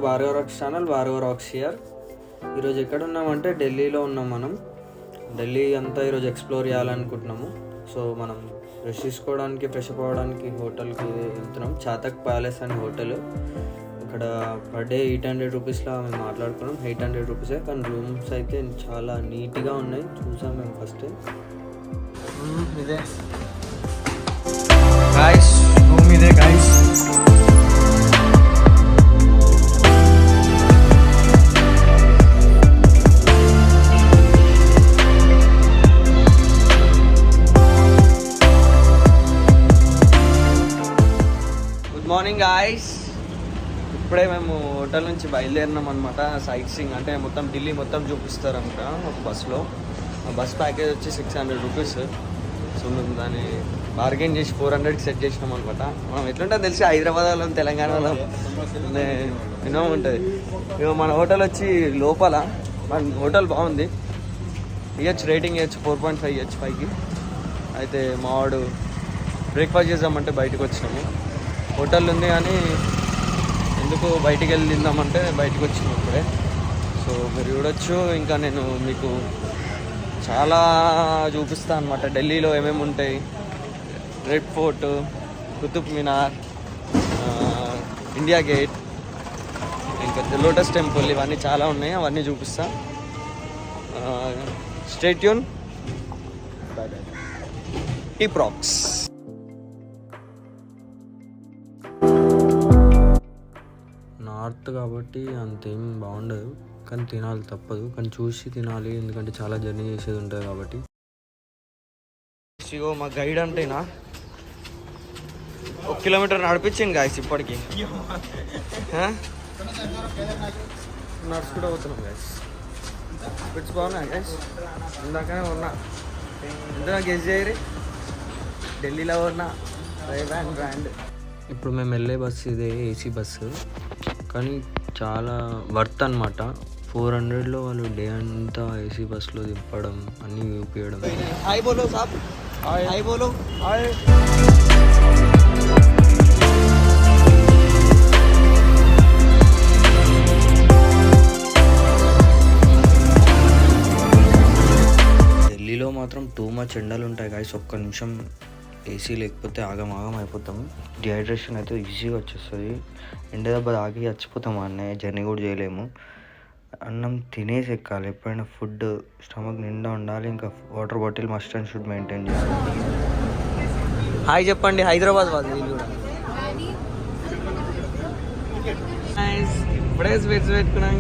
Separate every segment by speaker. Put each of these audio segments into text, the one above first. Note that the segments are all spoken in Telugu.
Speaker 1: Bhargav rocks channel, Bhargav rocks here. ఈరోజు ఎక్కడ ఉన్నామంటే ఢిల్లీలో ఉన్నాం. మనం ఢిల్లీ అంతా ఈరోజు ఎక్స్ప్లోర్ చేయాలనుకుంటున్నాము. సో మనం ఫ్రెష్ తీసుకోవడానికి, ఫ్రెష్ అప్ అవ్వడానికి హోటల్కి వెళ్తున్నాం. చాతక్ ప్యాలెస్ అనే హోటల్. ఇక్కడ పర్ డే 800 రూపీస్లో మేము మాట్లాడుకున్నాం. 800 రూపీసే, కానీ రూమ్స్ అయితే చాలా నీట్గా ఉన్నాయి. చూసాం మేము ఫస్ట్. ఇదే గాయ్స్, రూమ్ ఇదే గాయ్స్. మార్నింగ్ గాయ్స్, ఇప్పుడే మేము హోటల్ నుంచి బయలుదేరినాం అనమాట. సైట్ సీయింగ్ అంటే మొత్తం ఢిల్లీ మొత్తం చూపిస్తారంట ఒక బస్సులో. బస్ ప్యాకేజ్ వచ్చి 600 రూపీస్. సో మేము దాన్ని బార్గెన్ చేసి 400కి సెట్ చేసినాం అనమాట. మనం ఎట్లుంటుందో తెలిసి హైదరాబాద్ వాళ్ళం, తెలంగాణ వాళ్ళం మినిమం ఉంటుంది. ఇక మన హోటల్ వచ్చి లోపల. మన హోటల్ బాగుంది, ఇవ్వచ్చు రేటింగ్, ఇవ్వచ్చు 4.5 ఇవ్వచ్చు 5కి. అయితే మావాడు బ్రేక్ఫాస్ట్ చేద్దామంటే బయటకు వచ్చినాము. హోటల్ ఉంది కానీ ఎందుకు బయటికి వెళ్ళి తిందామంటే బయటకు వచ్చినాము ఇప్పుడే. సో మీరు చూడొచ్చు. ఇంకా నేను మీకు చాలా చూపిస్తాను అనమాట ఢిల్లీలో ఏమేమి ఉంటాయి. Red Fort, Qutub Minar, India Gate, ఇంకా లోటస్ టెంపుల్, ఇవన్నీ చాలా ఉన్నాయి. అవన్నీ చూపిస్తా. Stay tune. టిప్ రాక్స్. నార్త్ కాబట్టి అంతేం బాగుండదు, కానీ తినాలి తప్పదు. కానీ చూసి తినాలి, ఎందుకంటే చాలా జర్నీ చేసేది ఉంటుంది కాబట్టి. ఇగో మా గైడ్ అంటేనా 1 కిలోమీటర్ నడిపించింది గాయస్ ఇప్పటికి. నడుచుకుంటూ పోతున్నాం గాయస్. బిట్స్ బాగున్నాయి గాయస్. ఇందాకనే ఉన్నా, ఇంత గెస్ చేయరు, ఢిల్లీలో ఉన్నా బ్రాండ్. ఇప్పుడు మేము వెళ్ళే బస్సు ఇదే, ఏసీ బస్సు. కానీ చాలా వర్త్ అనమాట. 400లో వాళ్ళు డే అంతా ఏసీ బస్సులో తిప్పడం, అన్నీ చూపించడం. హాయ్ బోలో సాబ్, హాయ్ బోలో, హాయ్. ఢిల్లీలో మాత్రం టూ మచ్ ఎండలు ఉంటాయి గాయస్. ఒక్క నిమిషం ఏసీ లేకపోతే ఆగం అయిపోతాం. డిహైడ్రేషన్ అయితే ఈజీగా వచ్చేస్తుంది. ఎండ దెబ్బ తాగి చచ్చిపోతాం. అన్నయ్య జర్నీ కూడా చేయలేము. అన్నం తినేసి ఎక్కాలి. ఎప్పుడైనా ఫుడ్ స్టమక్ నిండా ఉండాలి. ఇంకా water bottle must and should maintain చేయాలి. హాయ్ చెప్పండి హైదరాబాద్ వాళ్ళు. ఇప్పుడే స్వీట్స్ పెట్టుకున్నాం.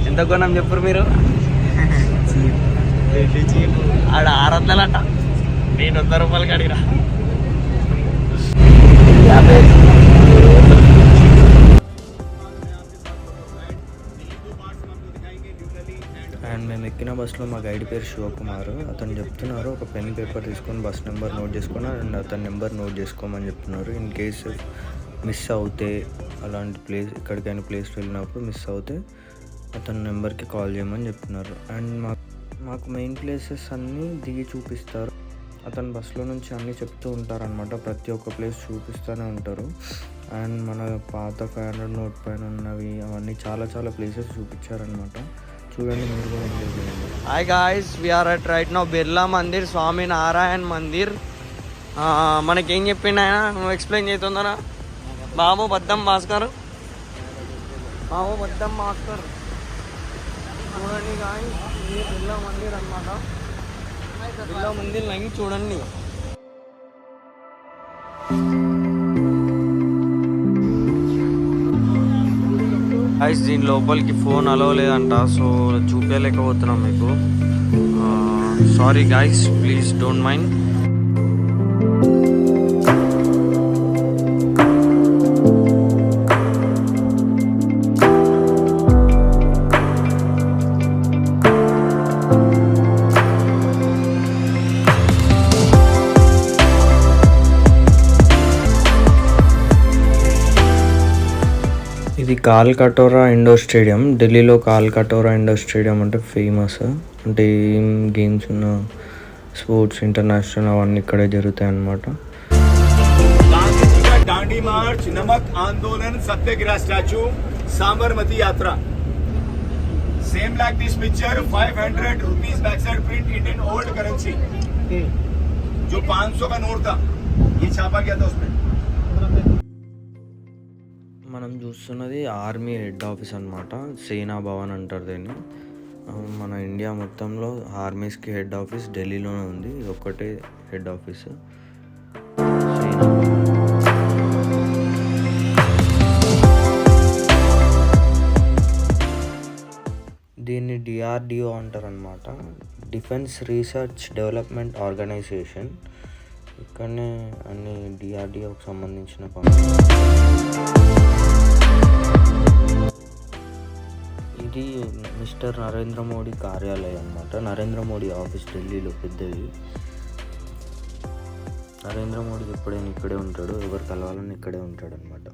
Speaker 1: ఎంత కొన్నాం చెప్పరు మీరు? ఆడ 600 అంట, నేను 100 రూపాయలకి అడిగిరా. అండ్ మేము ఎక్కిన బస్సులో మా గైడ్ పేరు శివకుమార్. అతను చెప్తున్నారు ఒక పెన్ పేపర్ తీసుకొని బస్ నెంబర్ నోట్ చేసుకుని అండ్ అతని నెంబర్ నోట్ చేసుకోమని చెప్తున్నారు. ఇన్ కేస్ మిస్ అవుతే, అలాంటి ప్లేస్ ఎక్కడికైనా ప్లేస్కి వెళ్ళినప్పుడు మిస్ అవుతే అతని నెంబర్కి కాల్ చేయమని చెప్తున్నారు. అండ్ మాకు మెయిన్ ప్లేసెస్ అన్నీ దిగి చూపిస్తారు. అతను బస్సులో నుంచి అన్నీ చెప్తూ ఉంటారనమాట. ప్రతి ఒక్క ప్లేస్ చూపిస్తూనే ఉంటారు. అండ్ మన పాత 500 నోట్ పైన ఉన్నవి అవన్నీ చాలా ప్లేసెస్ చూపించారనమాట. చూడండి, మీరు కూడా ఎంజాయ్ చేయండి. Hi guys, we're at right now Birla Mandir, Swami Narayan Mandir. మనకేం చెప్పిండు ఆయన? నువ్వు ఎక్స్ప్లెయిన్ చేస్తుందనా? బాబు బద్దం భాస్కర్, బాబు బద్దం భాస్కర్. చూడండి గాయ్స్, ఇది బిర్లా మందిర్ అన్నమాట. బిర్లా మందిర్ లైన్ చూడండి. గాయ్స్, దీని లోపలికి ఫోన్ అలౌ లేదంట, సో చూపించలేకపోతున్నాం మీకు. Sorry guys, please don't mind. ఇది కాల్ కటోరా ఇండోర్ స్టేడియం. ఢిల్లీలో కాల్ కటోరా ఇండోర్ స్టేడియం అంటే ఫేమస్. అంటే ఏం గేమ్స్ ఉన్న, స్పోర్ట్స్ ఇంటర్నేషనల్ అవన్నీ ఇక్కడే జరుగుతాయి అన్నమాట.
Speaker 2: दांडी मार्च, नमक आंदोलन, सत्याग्रह स्टैचू, साबरमती यात्रा. Same like this picture, 500 rupees backside print Indian old currency. जो 500 का नोट था, ये छापा गया था उसमें.
Speaker 1: మనం చూస్తున్నది ఆర్మీ హెడ్ ఆఫీస్ అన్నమాట. సేనా భవన్ అంటారు దీన్ని. మన ఇండియా మొత్తంలో ఆర్మీస్కి హెడ్ ఆఫీస్ ఢిల్లీలోనే ఉంది. ఇది ఒక్కటే హెడ్ ఆఫీస్. దీన్ని డిఆర్డిఓ అంటారనమాట. Defence research development organisation. ఇక్కడనే అన్ని డిఆర్డిఓకి సంబంధించిన పనులు. ఇది మిస్టర్ నరేంద్ర మోడీ కార్యాలయం అన్నమాట. నరేంద్ర మోడీ ఆఫీస్ ఢిల్లీలో పెద్దది. నరేంద్ర మోడీ ఎప్పుడైనా ఇక్కడే ఉంటాడు, ఎవరు కలవాలని ఇక్కడే ఉంటాడు అనమాట.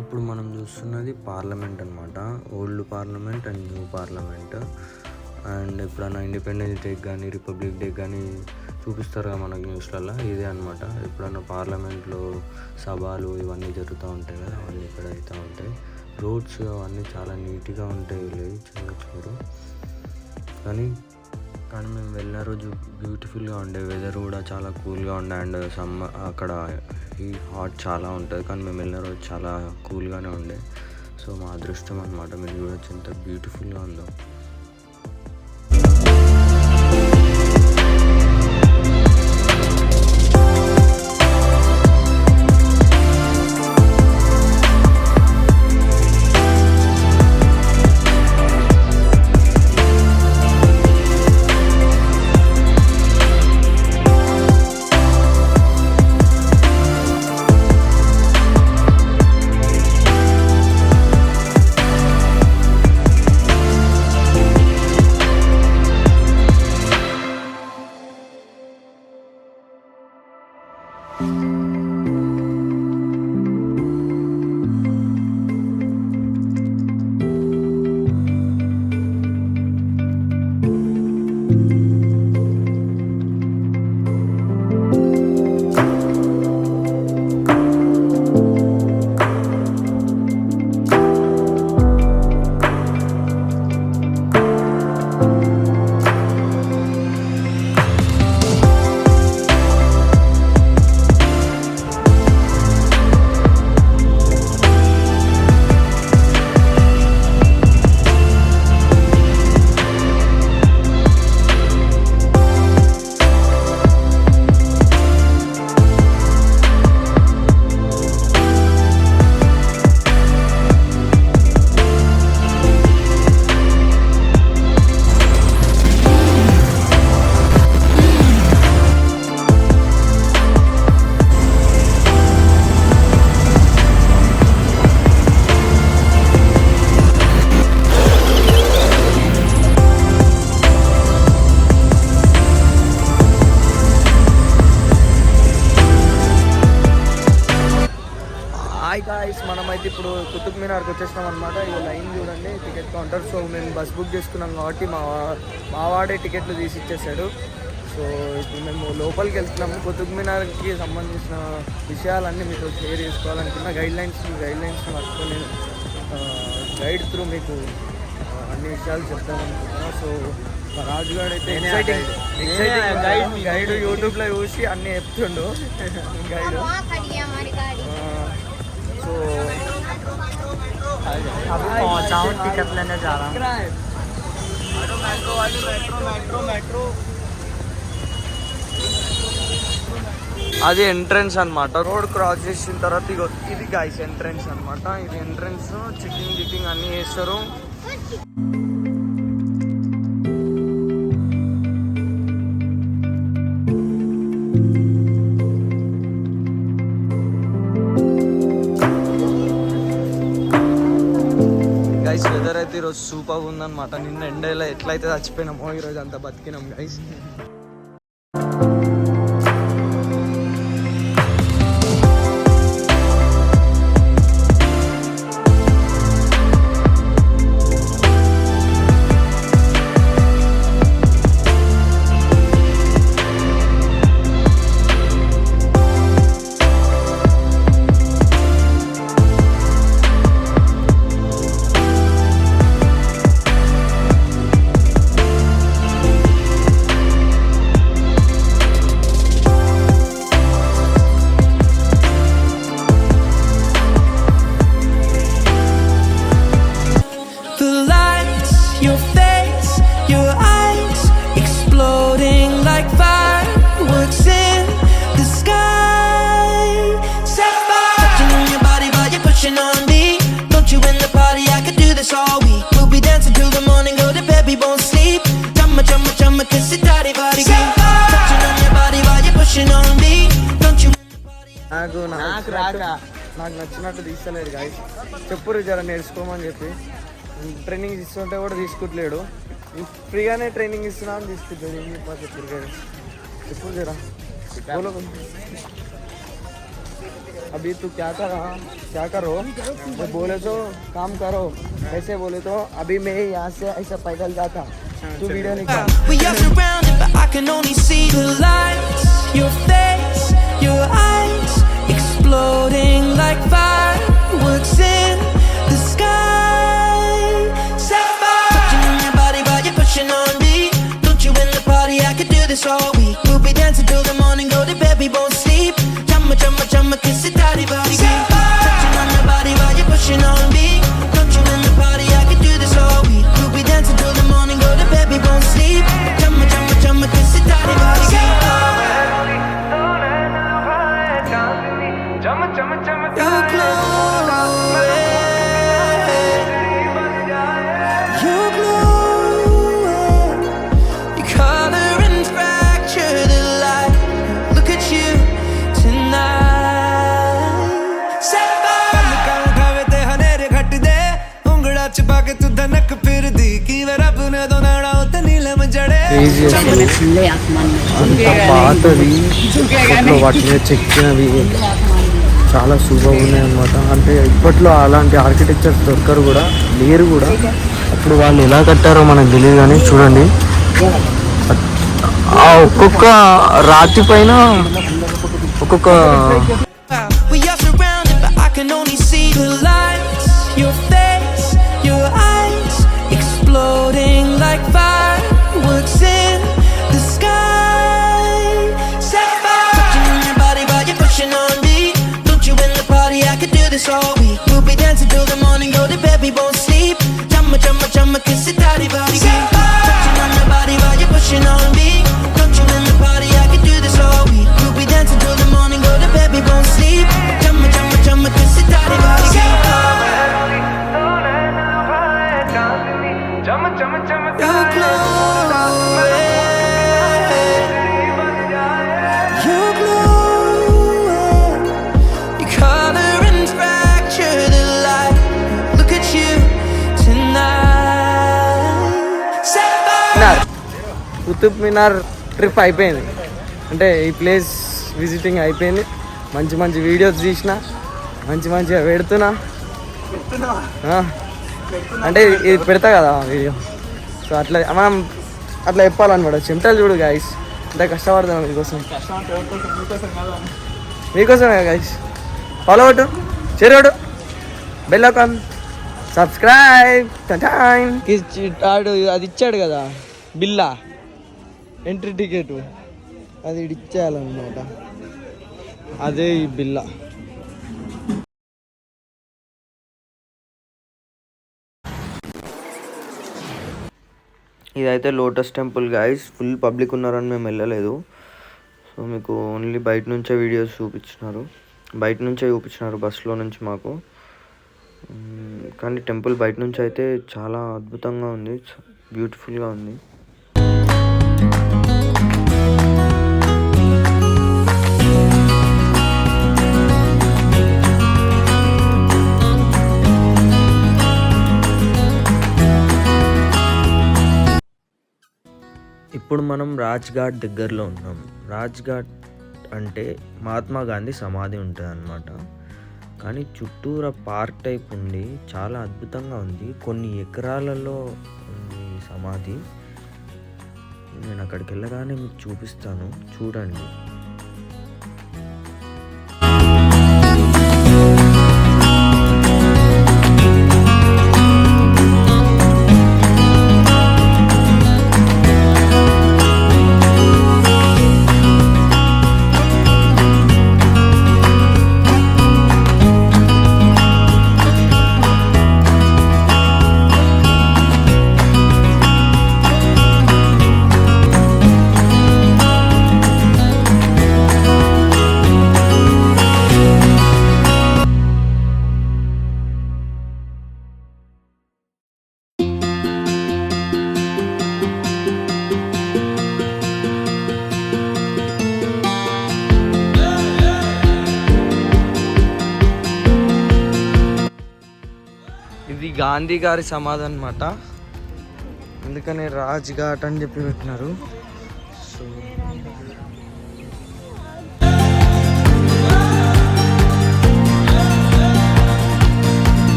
Speaker 1: ఇప్పుడు మనం చూస్తున్నది పార్లమెంట్ అనమాట. Old parliament and new parliament. And ఎప్పుడైనా ఇండిపెండెన్స్ డే కానీ రిపబ్లిక్ డే కానీ చూపిస్తారు కదా మనకి న్యూస్లలో, ఇదే అనమాట. ఎప్పుడైనా పార్లమెంట్లో సభలు ఇవన్నీ జరుగుతూ ఉంటాయి కదా, అవన్నీ ఇక్కడ అవుతూ ఉంటాయి. రోడ్స్ అవన్నీ చాలా నీట్గా ఉంటాయి, లేదు చూడొచ్చు. కానీ మేము వెళ్ళిన రోజు బ్యూటిఫుల్గా ఉండే, వెదర్ కూడా చాలా కూల్గా ఉండే. అండ్ అక్కడ ఈ హాట్ చాలా ఉంటుంది, కానీ మేము వెళ్ళిన రోజు చాలా కూల్గానే ఉండే. సో మా అదృష్టం అనమాట. మీరు చూడొచ్చు ఎంత బ్యూటిఫుల్గా ఉందో. మనమైతే ఇప్పుడు కుతుబ్ మినార్కి వచ్చేసినాం అనమాట. ఇక లైన్ చూడండి, టికెట్ కౌంటర్. సో మేము బస్ బుక్ చేసుకున్నాం కాబట్టి మా వాడే టికెట్లు తీసి ఇచ్చేసాడు. సో ఇప్పుడు మేము లోపలికి వెళ్తున్నాము. కుతుబ్ మినార్కి సంబంధించిన విషయాలన్నీ మీతో షేర్ చేసుకోవాలనుకున్న గైడ్లైన్స్ పట్టుకొని నేను గైడ్ త్రూ మీకు అన్ని విషయాలు చెప్తామనుకుంటున్నాను. సో రాజుగాడు అయితే గైడ్ యూట్యూబ్లో చూసి అన్నీ చెప్తుండు గైడ్. సో
Speaker 3: अभी पहुँचाऊँ टिकट लेने जा रहा हूँ.
Speaker 2: मेट्रो
Speaker 1: అది ఎంట్రన్స్ అనమాట. రోడ్ క్రాస్ చేసిన తర్వాత ఇది గైస్ ఎంట్రన్స్ అనమాట. ఇది ఎంట్రన్స్. చిట్టింగ్ అన్నీ చేస్తారు. వెదర్ అయితే ఈరోజు సూపర్ ఉందన్నమాట. నిన్న ఎండలో ఎట్లయితే చచ్చిపోయినామో ఈరోజు అంతా బతికినాం guys.
Speaker 4: pushing on me. Don't you in the party, I could do this all week. We'll be dancing till the morning, go to bed, we won't sleep. Chumma, chumma, chumma, kiss it, daddy, body, touching on your body while you're pushing on me. Don't you in the party,
Speaker 1: నాకు నచ్చినట్టు తీస్తలేడు గాయస్. చెప్పురు జర నేర్చుకోమని చెప్పి ట్రైనింగ్ ఇస్తుంటే కూడా తీసుకుంటలేడు. ఫ్రీగానే ట్రైనింగ్ ఇస్తున్నా అని తీసుకుంటాడు. ఏం చెప్పా చెప్పురు గాయస్, చెప్పురు జరా बोलो. अभी तू क्या करो मैं बोले तो काम करो, ऐसे बोले तो अभी मैं यहाँ से ऐसा पैदल जाता. तू वीडियो निकाल.
Speaker 4: We are surrounded but I can only see the lights. Your face, your eyes exploding like fireworks in the sky. Sapphire touching on your body while you're pushing on me. Don't you in the party, I could do this all week. We'll be dancing till the morning, go to bed, we won't sleep. Chumma, chumma, chumma, kiss it, daddy, body, touching on your body while you're pushing on me. Don't you in the party, I could do this all week. We'll be dancing till the morning, go to bed, we won't sleep. Chumma, chumma, chumma, kiss it, daddy, body, you glowing. Your color and fracture the light. Look at you tonight. Sapphire
Speaker 5: उठावे ते हनेरे घट दे उंगड़ा चुपा के तू धनक फिर दी की वे रब ने दो नाड़ा उते नीलम जड़े
Speaker 1: అంత పాతది ఇప్పట్లో వాటి మీద చెక్కినవి చాలా సూపర్ ఉన్నాయి అన్నమాట. అంటే ఇప్పట్లో అలాంటి ఆర్కిటెక్చర్స్ దొరకరు కూడా, లేరు కూడా. అప్పుడు వాళ్ళు ఎలా కట్టారో మనకు తెలియదు కానీ చూడండి, ఆ ఒక్కొక్క రాతి పైన ఒక్కొక్క
Speaker 4: We are surrounded but I can only see the lights. Your face, your eyes exploding like fireworks in the sky. Sapphire touching on your body while you're pushing on me. Don't you in the party, I could do this all week. We'll be dancing till the morning, go to bed, we won't sleep. Chumma, chumma, chumma, kiss it, daddy, body, touching on your body while you're pushing on me. Don't you in the party, I could do this all week. We'll be dancing till the morning, go to bed, we won't sleep. Chumma, chumma, chumma, kiss it, daddy, body, you glowing. Your color and fracture the light. Look at you tonight. Sapphire
Speaker 1: Qutub Minar trip అయిపోయింది. అంటే ఈ ప్లేస్ విజిటింగ్ అయిపోయింది. మంచి మంచి వీడియోస్ తీసిన, మంచిగా పెడుతున్నా. అంటే ఇది పెడతా కదా వీడియో, సో అట్లా మనం అట్లా చెప్పాలన్నమాట. చెమటలు చూడు గాయస్, అంత కష్టపడుతున్నాం మీకోసమే గాయస్. ఫాలో అవుట్ చేరవడు బెల్ ఐకాన్ సబ్స్క్రైబ్. అది ఇచ్చాడు కదా బిల్లా, ఎంట్రీ టికెట్, అది ఇచ్చేయాలన్నమాట. అదే ఈ బిల్లా. ఇదైతే lotus temple guys. Full public ఉన్నారని మేము వెళ్ళలేదు. సో మీకు ఓన్లీ బయట నుంచే వీడియోస్ చూపించినారు, బస్సులో నుంచి మాకు. కానీ టెంపుల్ బయట నుంచి అయితే చాలా అద్భుతంగా ఉంది, బ్యూటిఫుల్గా ఉంది. ఇప్పుడు మనం రాజ్ఘాట్ దగ్గరలో ఉన్నాం. రాజ్ఘాట్ అంటే మహాత్మా గాంధీ సమాధి ఉంటుంది అన్నమాట. కానీ చుట్టూరా పార్క్ టైప్ ఉండి చాలా అద్భుతంగా ఉంది. కొన్ని ఎకరాలలో ఉంది ఈ సమాధి. నేను అక్కడికి వెళ్ళగానే మీకు చూపిస్తాను, చూడండి. ఇది గాంధీ గారి సమాధి అనమాట, అందుకనే రాజ్ ఘాట్ అని చెప్పి పెట్టినారు. సో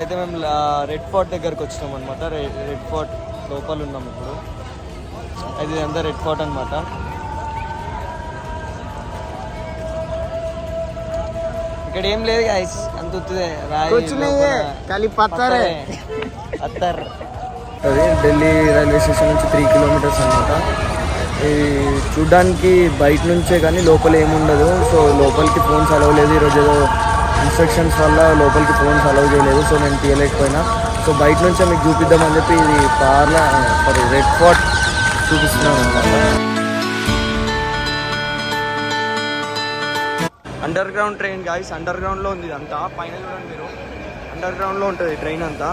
Speaker 1: అయితే మేము రెడ్ ఫోర్ట్ దగ్గరకు వచ్చినాం అనమాట. రెడ్ ఫోర్ట్ లోపల ఉన్నాం ఇప్పుడు. అది అంతా రెడ్ ఫోర్ట్ అనమాట. ఇక్కడ ఏం లేదు గైస్, అంత ఉత్తిదే రాయి అత్తర్. అది ఢిల్లీ రైల్వే స్టేషన్ నుంచి 3 కిలోమీటర్స్ అనమాట. ఇది చూడ్డానికి బయట నుంచే కానీ లోపల ఏముండదు. సో లోపలికి ఫోన్స్ అలవ్ లేదు. ఈరోజు ఏదో ఇన్స్ట్రక్షన్స్ వల్ల లోపలికి ఫోన్స్ అలవ్ చేయలేదు, సో నేను తీయలేకపోయినా. సో బయట నుంచే మీకు చూపిద్దామని చెప్పి ఇది రెడ్ ఫోర్ట్ చూపిస్తున్నాను అనమాట. Under ground train guys, under గ్రౌండ్లో ఉంది ఇదంతా. పైన చూడండి మీరు, అండర్ గ్రౌండ్లో ఉంటుంది ట్రైన్ అంతా.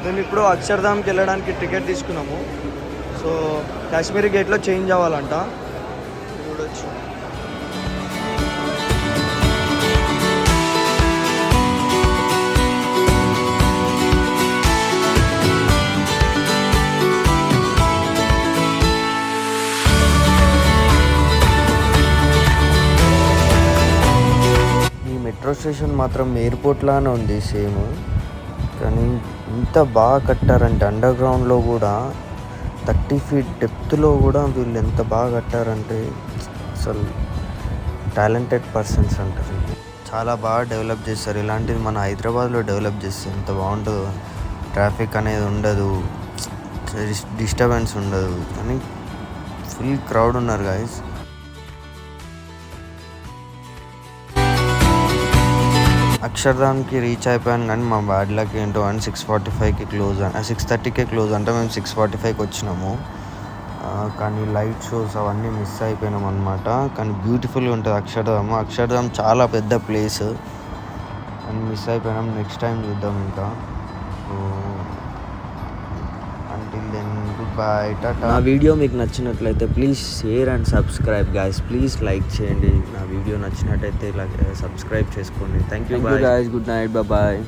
Speaker 1: మేము ఇప్పుడు అక్షర్ధామ్కి వెళ్ళడానికి టికెట్ తీసుకున్నాము. సో కాశ్మీరీ గేట్లో చేంజ్ అవ్వాలంట, చూడొచ్చు. మెట్రో స్టేషన్ మాత్రం ఎయిర్పోర్ట్ లానే ఉంది సేమ్, కానీ ఇంత బాగా కట్టారంటే అండర్ గ్రౌండ్లో కూడా 30 feet డెప్త్లో కూడా వీళ్ళు ఎంత బాగా కట్టారంటే అసలు టాలెంటెడ్ పర్సన్స్ అంటారు. చాలా బాగా డెవలప్ చేస్తారు. ఇలాంటిది మన హైదరాబాద్లో డెవలప్ చేస్తే ఎంత బాగుంటుందో. ట్రాఫిక్ అనేది ఉండదు, డిస్టర్బెన్స్ ఉండదు, కానీ ఫుల్ క్రౌడ్ ఉన్నారు గాయస్. అక్షర్ధామ్కి రీచ్ అయిపోయాను, కానీ మా బ్యాడ్ లక్ ఏంటో అని 6:45కి క్లోజ్, 6:30కే క్లోజ్ అంటే మేము 6:45కి వచ్చినాము. కానీ లైట్ షోస్ అవన్నీ మిస్ అయిపోయినాం అనమాట. కానీ బ్యూటిఫుల్గా ఉంటుంది అక్షర్ధామ్. అక్షర్ధామ్ చాలా పెద్ద ప్లేస్, అని మిస్ అయిపోయినాం. నెక్స్ట్ టైం చూద్దాం ఇంకా. అంటిల్ దెన్ గుడ్ బై, టాటా. నా వీడియో మీకు నచ్చినట్లయితే please share and subscribe guys. Please like చేయండి. నా వీడియో నచ్చినట్టయితే సబ్స్క్రైబ్ చేసుకోండి. Thank you guys. Good night, bye.